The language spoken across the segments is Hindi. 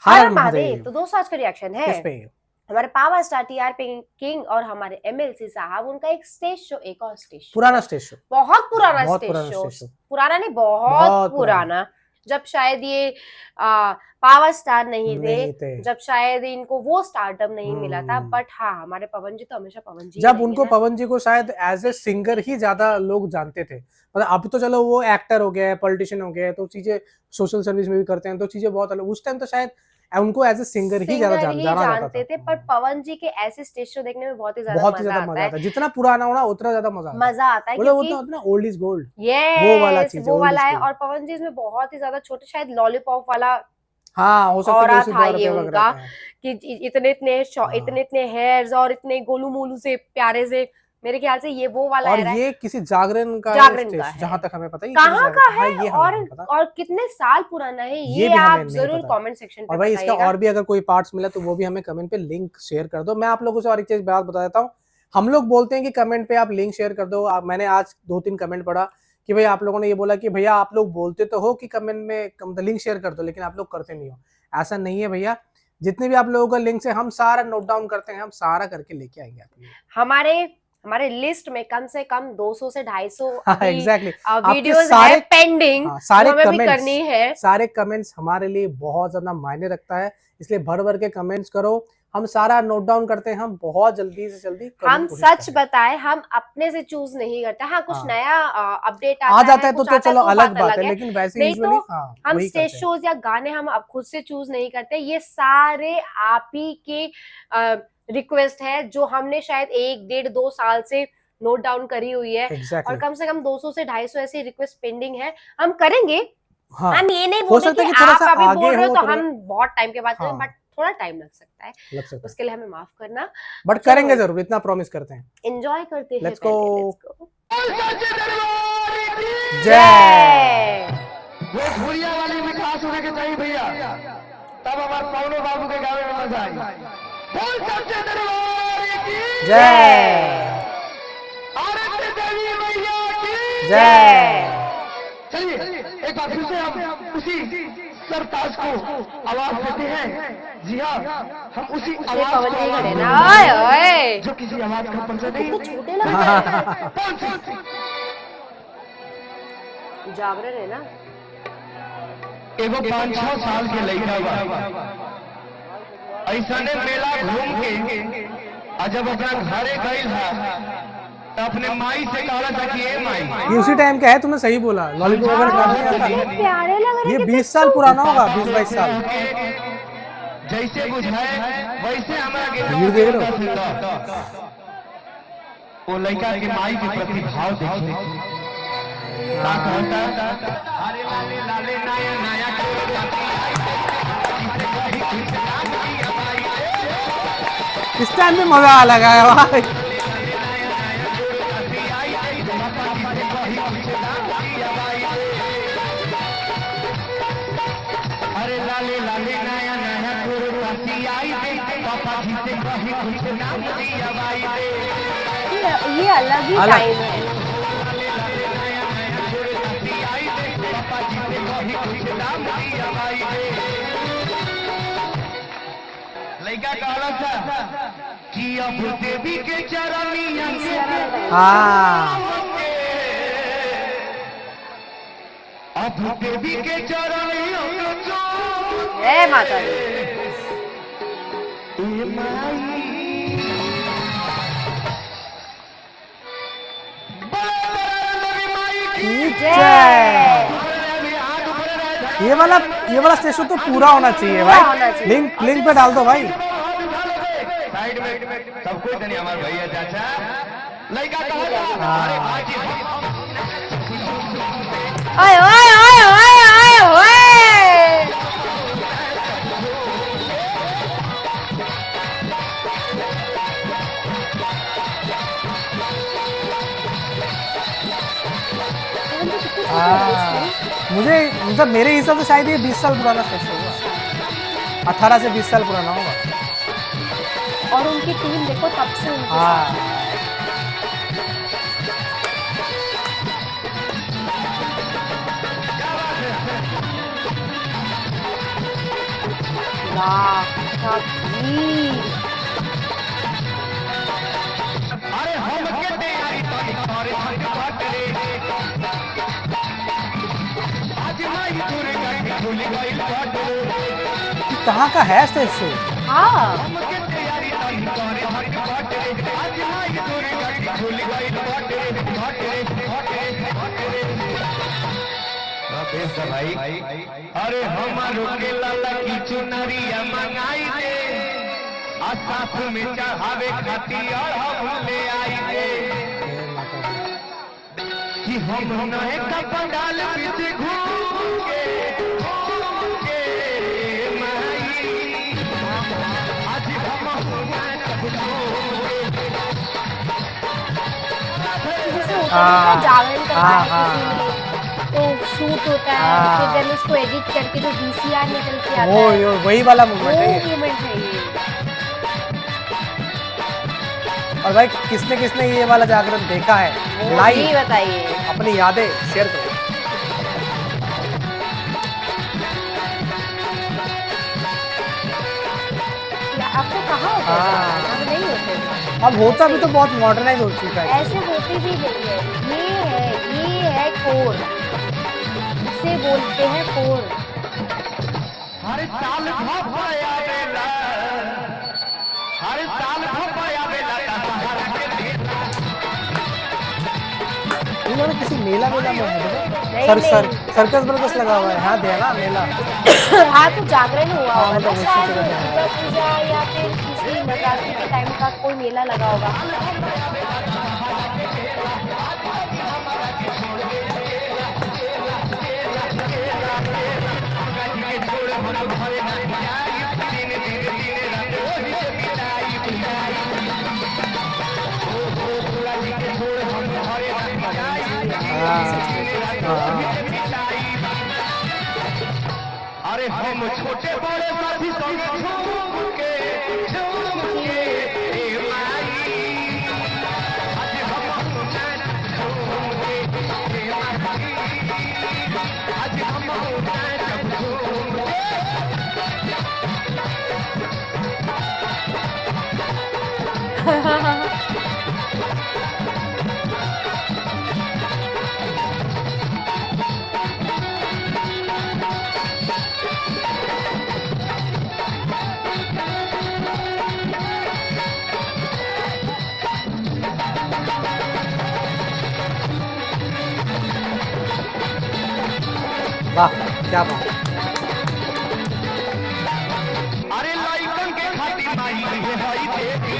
हर महादेव। तो दोस्तों आज का रिएक्शन है किस पे? हमारे पावर स्टार टीआरपी किंग और हमारे एमएलसी साहब, उनका एक स्टेज शो, एक और स्टेज शो, पुराना स्टेज शो, बहुत पुराना स्टेज शो, पुराना नहीं बहुत पुराना, जब शायद ये पावर स्टार नहीं थे, जब शायद इनको वो स्टारडम नहीं मिला था। बट हाँ, हमारे पवन जी तो हमेशा पवन जी, जब उनको पवन जी को शायद एज ए सिंगर ही ज्यादा लोग जानते थे, मतलब अब तो चलो वो एक्टर हो गया, पॉलिटिशियन हो गया, तो चीजें सोशल सर्विस में भी करते हैं, तो चीजें बहुत अलग। उस टाइम तो शायद उनको एज ए सिंगर ही ज्यादा जानते थे। पर पवन जी के ऐसे स्टेज शो देखने में बहुत ही ज्यादा मजा आता है। जितना पुराना होना उतना ज्यादा मजा आता है, क्योंकि ओल्ड इज गोल्ड, वो वाला है। और पवन जी इसमें बहुत ही ज्यादा छोटे, शायद लॉलीपॉप वाला हाँ हो सकता है था ये उनका, कि इतने हेयर्स और इतने गोलू मोलू से प्यारे से, मेरे ख्याल से ये वो वाला है। और ये किसी जागरण का जहां तक हमें पता है कहाँ का है, और कितने साल पुराना है ये आप जरूर कमेंट सेक्शन पे और भाई इसका और भी अगर कोई पार्ट्स मिला तो वो भी हमें कमेंट पे लिंक शेयर कर दो। मैं आप लोगों से और एक चीज बात बता देता हूँ, हम लोग बोलते हैं कि कमेंट पे आप लिंक शेयर कर दो। मैंने आज 2-3 कमेंट पढ़ा कि भाई आप लोगों ने ये बोला कि भैया आप लोग बोलते तो हो कि कमेंट में लिंक शेयर कर दो, लेकिन आप लोग करते नहीं हो। ऐसा नहीं है भैया, जितने भी आप लोगों का लिंक है हम सारा नोट डाउन करते हैं, हम सारा करके लेके आएंगे आपको। हमारे लिस्ट में कम से कम 200 से 250 वीडियोस है पेंडिंग, सारे हमें भी करनी है। सारे कमेंट्स हमारे लिए बहुत ज्यादा मायने रखता है, इसलिए भर भर के कमेंट्स करो, हम सारा नोट डाउन करते हैं। हम बहुत जल्दी से जल्दी हम सच बताएं, हम अपने से चूज नहीं करते। हाँ, कुछ नया अपडेट आ जाता है तो चलो अलग बात है, लेकिन वैसे यूजुअली हम स्टेज शोज या गाने हम अब खुद से चूज नहीं करते। ये सारे आप ही के रिक्वेस्ट है, जो हमने शायद 1-1.5-2 साल से नोट डाउन करी हुई है। और कम से कम 200 से 250 ऐसी रिक्वेस्ट पेंडिंग है, हम करेंगे। हम ये नहीं बोल रहे कि आप अभी बोल रहे हो तो हम बहुत टाइम के बाद करें, बट थोड़ा टाइम लग सकता है, उसके लिए हमें माफ करना, बट करेंगे जरूर, इतना प्रॉमिस करते हैं। एंजॉय करते हैं। Let's go. जय। वो भूरिया वाली मिठास होने के चाहिए भैया, तब हमारे पवनो बाबू के गावे में मजा आई। बोल सच्चे दरबार की जय, आरती देवी मैया की जय। चलिए एक बार फिर से हम उसी सरताज को आवाज देते हैं। जी हाँ, हम उसी आवाज को जो किसी आवाज का परिचय नहीं, छोटे लग रहे जागरण है ना। एगो 5-6 साल के लड़का बा, ऐसा ने मेला घूम के जब अपना घरे गई है तो अपने माई से कहा था कि ए माई, ये उसी टाइम का है, तुमने सही बोला। लॉलीपॉप वगैरह प्यारे लग रहे हैं। ये 20 साल पुराना होगा, 20-22 साल। जैसे बुझाए वैसे हमारा भीड़ देख रहे हो, वो लड़का के माई के प्रति भाव देखिए। अरे लाले लाले नाया नाया इस टाइम में मजा अलग है भाई। अरे लाले लाले नाया नाया गुरुपति आई दे, पापा जी से कहीं कुछ नाम दिया भाई दे। ये अलग ही टाइम है। पापा जी से कहीं कुछ नाम दिया भाई दे। लड़का कहला था कि अब देवी के चरनिया अब देवी के चरनिया जय माता दी। ये वाला स्टेशन तो पूरा होना चाहिए भाई। लिंक पे डाल दो भाई। साइड में सब कोई नहीं, हमारे भैया चाचा लड़का ओए ओए ओए ओए ओए ओए। मुझे मतलब मेरे हिसाब से शायद ये 20 साल पुराना स्टेशन होगा, 18 से 20 साल पुराना होगा। और उनकी टीम देखो तब से उनके साथ। वाह क्या भीड़। अरे हम के तैयारी तारी तारे थक बाटरे आज माई दुर्गा की भूल गई बाटरे कहाँ का है स्टेज शो? हाँ हम के तैयारी तारी तारे थक बाटरे आज माई दुर्गा की भूल गई बाटरे बाटरे बाटरे बाटरे बेस भाई। अरे हमारो के लाला की चुनरिया मंगाई दे आ साथ में चढ़ावे खातिर हम ले आई दे कि हम नए का पंडाल बीच घूम के माई आज हम जैसे होता है ना, जागरण करना है किसी ने तो शूट होता है, फिर देन उसको एडिट करके जो VCR निकल के आता वो है, वही वाला मूवमेंट है ये। वो मूवमेंट है ये। और भाई किसने किसने ये वाला जागरण देखा है ये लाइव, बताइए। अपनी यादें शेयर करो। आपको कहाँ होता है? अब नहीं होते, अब होता भी तो बहुत मॉडर्नाइज हो चुका है। ऐसे होते भी नहीं है। ये है कोर, इसे बोलते हैं कोर। हर साल भपाया बेला हर साल भपाया बेला इन्होंने किसी मेला में नहीं, सर्कस वर्कस लगा हुआ है। हाँ दिया ना मेला। हाँ तो जागरण हुआ हाँ, होगा मतलब ना, उसी शायद जगह पे है। दुर्गा पूजा या फिर किसी नवरात्रि के टाइम का कोई मेला लगा होगा। अरे हम छोटे बड़े साथी संग झूम के ए माई आज हम नाच झूम के ए माई आज हम नाच झूम के वाह क्या बात। अरे लाइकन के खातिर माई है भाई देवी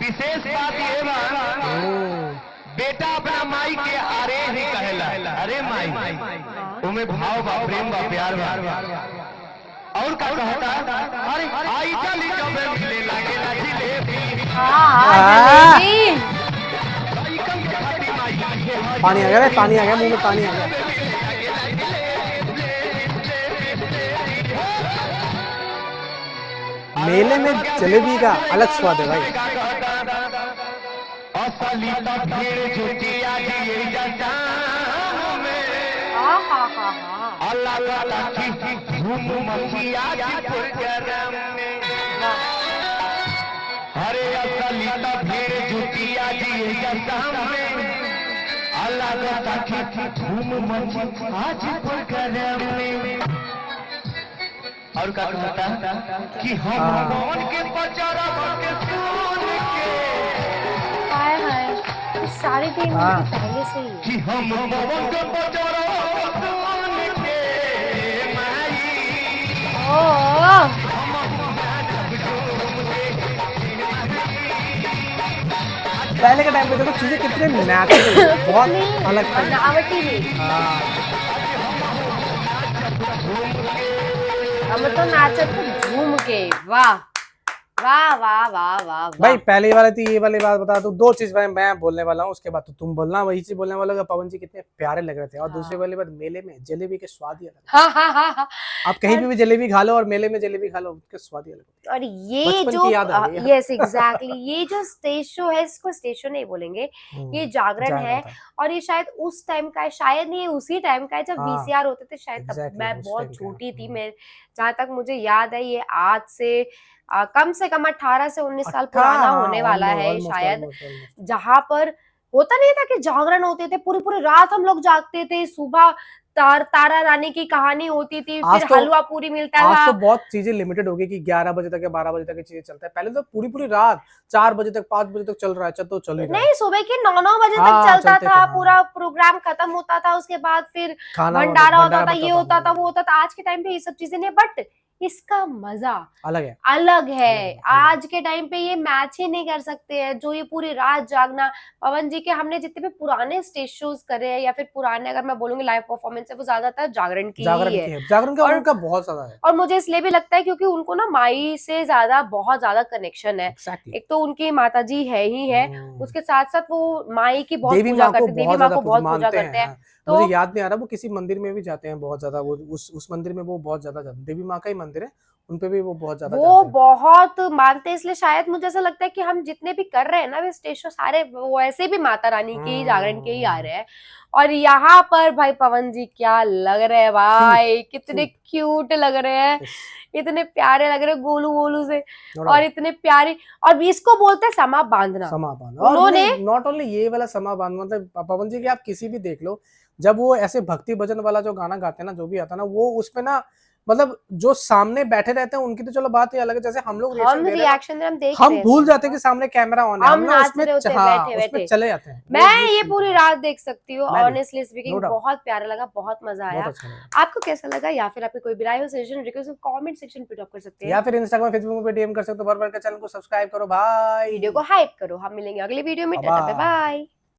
विशेष बात ये बा बेटा अपना माई के अरे ही कहला अरे माई तुम्हें भाव बा प्रेम बा प्यार बा और का कहता अरे आई चली जब मिले लागेला जिलेबी जलेबी। लाइकन के खातिर माई है भाई पानी आ गया रे, पानी आ गया मुंह में, पानी आ गया। मेले में जलेबी का अलग स्वाद है भाई। असली भीड़ जुटिया दिए जान में अल्लाह वाला की धूम मचिया जिपुर गरम में अरे असली भीड़ जुटिया दिए जान में अल्लाह वाला की धूम मचिया जिपुर गरम में और क्या कहता कि हम कौन के पचारा के सुन के हाय हाय, इस सारी टीम पहले से ही है। कि हम कौन के पचारा सुन के माई ओह पहले के टाइम पे देखो चीजें कितने नेचुरल, बहुत अलग थी। बनावटी भी। हम तो नाचत तो झूम के, वाह वाह वाह वाह वाह भाई वाह। पहली वाली थी, ये वाली बात बता दूं, दो चीज मैं बोलने वाला हूँ, उसके बाद तो तुम बोलना। वही चीज बोलने वाला पवन जी कितने प्यारे लग रहे थे। और दूसरी हाँ वाली बात, मेले में जलेबी के स्वाद ही अलग है। हाँ हाँ हाँ हाँ। आप कहीं और पे भी जलेबी खा लो और मेले में जलेबी खा लो, उसके स्वाद ही अलग होते और हैं। ये बचपन जो की याद आ गई यार। यस एग्जैक्टली ये जो स्टेज शो है, इसको स्टेज शो नहीं बोलेंगे, ये जागरण है। था। और ये शायद उस टाइम का है, शायद ये उसी टाइम का है जब हाँ वीसीआर होते थे शायद, तब एग्जैक्टली मैं उस बहुत टाइम का। छोटी थी। मैं जहां तक मुझे याद है ये आज से कम 18 से 19 साल पुराना होने वाला है ऑलमोस्ट शायद। Almost almost. जहां पर होता नहीं था कि जागरण होते थे, पूरी पूरी रात हम लोग जागते थे, सुबह तारा रानी की कहानी होती थी, आज फिर तो हलवा पूरी मिलता आज था। तो बहुत चीजें लिमिटेड हो गई कि 11 बजे तक या 12 बजे तक ये चीजें चलता है। पहले तो पूरी पूरी रात 4 बजे तक 5 बजे तक चल रहा है, तो चल ही रहा है। नहीं, सुबह के 9 बजे तक हाँ चलता चलते थे, था, हाँ पूरा प्रोग्राम खत्म होता था, उसके बाद फिर खाना भंडारा होता था, बनता ये होता था, वो होता था। आज के टाइम पे ये सब चीजें नहीं, बट इसका मजा अलग है। अलग है। अलग है। आज के टाइम पे ये मैच ही नहीं कर सकते हैं, जो ये पूरी रात जागना। पवन जी के हमने जितने भी पुराने स्टेज शोज करे हैं, या फिर पुराने अगर मैं बोलूंगी लाइव परफॉर्मेंस है, वो ज्यादातर जागरण की ही जागरण है। की है, जागरण का और उनका बहुत ज्यादा है। और मुझे इसलिए भी लगता है क्योंकि उनको ना माई से ज्यादा बहुत ज्यादा कनेक्शन है। एग्जैक्टली। एक तो उनकी माता जी है ही है, उसके साथ साथ वो माई की बहुत देवी पूजा माँ को करते, देवी बहुत माँ ज्यादा को बहुत पूजा मानते करते हैं। हैं। हाँ। तो मुझे याद नहीं आ रहा, वो किसी मंदिर में भी जाते हैं बहुत ज्यादा। वो उस मंदिर में वो बहुत ज्यादा जाते हैं। देवी माँ का ही मंदिर है, उन पे भी वो बहुत ज्यादा वो जाते हैं। बहुत मानते हैं, इसलिए शायद मुझे ऐसा लगता है कि हम जितने भी कर रहे हैं ना वे स्टेज शो, सारे वो ऐसे भी माता रानी के ही, जागरण के ही आ रहे हैं। और यहाँ पर भाई पवन जी क्या लग रहे हैं भाई, कितने क्यूट लग रहे हैं, इतने प्यारे लग रहे हैं गोलू गोलू से, और इतने प्यारे। और इसको बोलते हैं समा बांधना। समा बांध। और उन्होंने नॉट ओनली ये वाला समा बांध, मतलब पवन जी की आप किसी भी देख लो, जब वो ऐसे भक्ति भजन वाला जो गाना गाते हैं ना, जो भी आता है ना, वो उसमें ना मतलब जो सामने बैठे रहते हैं उनकी तो चलो बात ही अलग है। जैसे हम लोग हम रिएक्शन दे रहे हैं, रिएक्शन हम देख हम रहे हैं भूल सब, जाते हैं कि सामने कैमरा ऑन है, हम ना नाच उसमें रहे होते हैं हाँ, बैठे उसमें बैठे। चले जाते हैं। मैं ये पूरी रात देख सकती हूँ, मैं भी, ऑनेस्टली स्पीकिंग no doubt। बहुत प्यारा लगा, बहुत मजा बहुत आया। अच्छा लगा। आपको कैसा लगा, या फिर आपकी कोई भी राय हो, सजेशन, रिक्वेस्ट कमेंट सेक्शन पे ड्रॉप कर सकते या हैं। फिर इंस्टाग्राम फेसबुक पे डीएम कर सकते हो। भर भर के चैनल को सब्सक्राइब करो भाई। वीडियो को हाइप करो। हम मिलेंगे अगले वीडियो में। Tata bye bye. बाय।